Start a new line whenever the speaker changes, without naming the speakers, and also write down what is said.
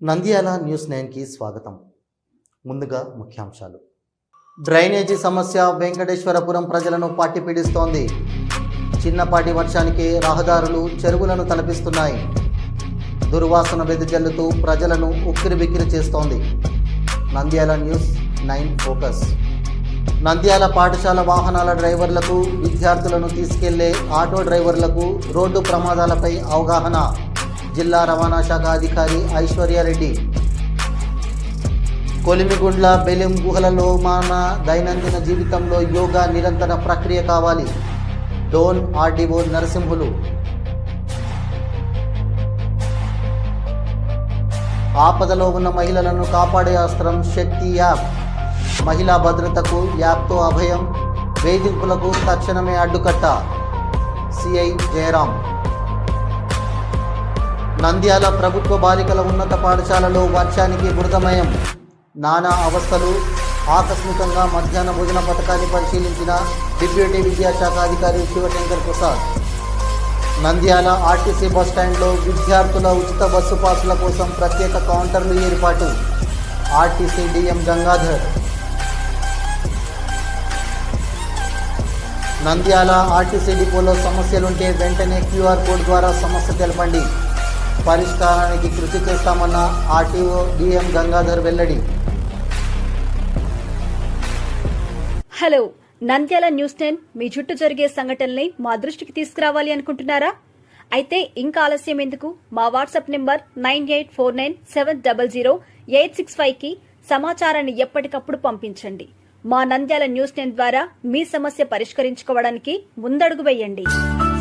Nandyal news 9కి స్వాగతం. ముందుగా ముఖ్యాంశాలు. డ్రైనేజీ సమస్య వెంకటేశ్వరపురం ప్రజలను పట్టిపీడిస్తోంది. చిన్నపాటి వర్షానికి రహదారులు చెరువులను తలపిస్తున్నాయి. దుర్వాసన వెదజల్లుతూ ప్రజలను ఉక్కిరిబిక్కిరి చేస్తోంది. Nandyal news 9 focus. నంద్యాల పాఠశాల వాహనాల డ్రైవర్లకు, విద్యార్థులను తీసుకెళ్లే ఆటో డ్రైవర్లకు రోడ్డు ప్రమాదాలపై అవగాహన. జిల్లా రవాణా శాఖ అధికారి ఐశ్వర్యారెడ్డి. కొలిమిగుండ్ల బెలెం గుహలలో మన దైనందిన జీవితంలో యోగా నిరంతర ప్రక్రియ కావాలి. డోన్ ఆర్డీఓ నరసింహులు. ఆపదలో ఉన్న మహిళలను కాపాడే అస్త్రం శక్తి యాప్. మహిళా భద్రతకు యాప్తో అభయం, వేధింపులకు తక్షణమే అడ్డుకట్ట. సిఐ జయరాం. నంద్యాల ప్రభుత్వ బాలికల ఉన్నత పాఠశాలలో వర్షానికి బురదమయం. నానా అవస్థలు. ఆకస్మికంగా మధ్యాహ్న భోజన పథకాన్ని పరిశీలించిన డిప్యూటీ విద్యాశాఖ అధికారి శివశంకర్ ప్రసాద్. నంద్యాల ఆర్టీసీ బస్టాండ్లో విద్యార్థుల ఉచిత బస్సు పాసుల కోసం ప్రత్యేక కౌంటర్లు ఏర్పాటు. RTC DM Gangadhar. Nandyal RTC డిపోలో సమస్యలుంటే వెంటనే క్యూఆర్ కోడ్ ద్వారా సమస్య తెలపండి. పరిష్కారానికి కృషి చేస్తామన్న ఆర్టీఓ డిఎం గంగాధర్ వెల్లడి.
హలో, నంద్యాల న్యూస్ 10 మీ చుట్టూ జరిగే సంఘటనల్ని మా దృష్టికి తీసుకురావాలి అనుకుంటున్నారా? అయితే ఇంకా ఆలస్యం ఎందుకు? మా వాట్సాప్ నెంబర్ 9849700865కి సమాచారాన్ని ఎప్పటికప్పుడు పంపించండి. మా నంద్యాల న్యూస్ 10 ద్వారా మీ సమస్య పరిష్కరించుకోవడానికి ముందడుగు వేయండి.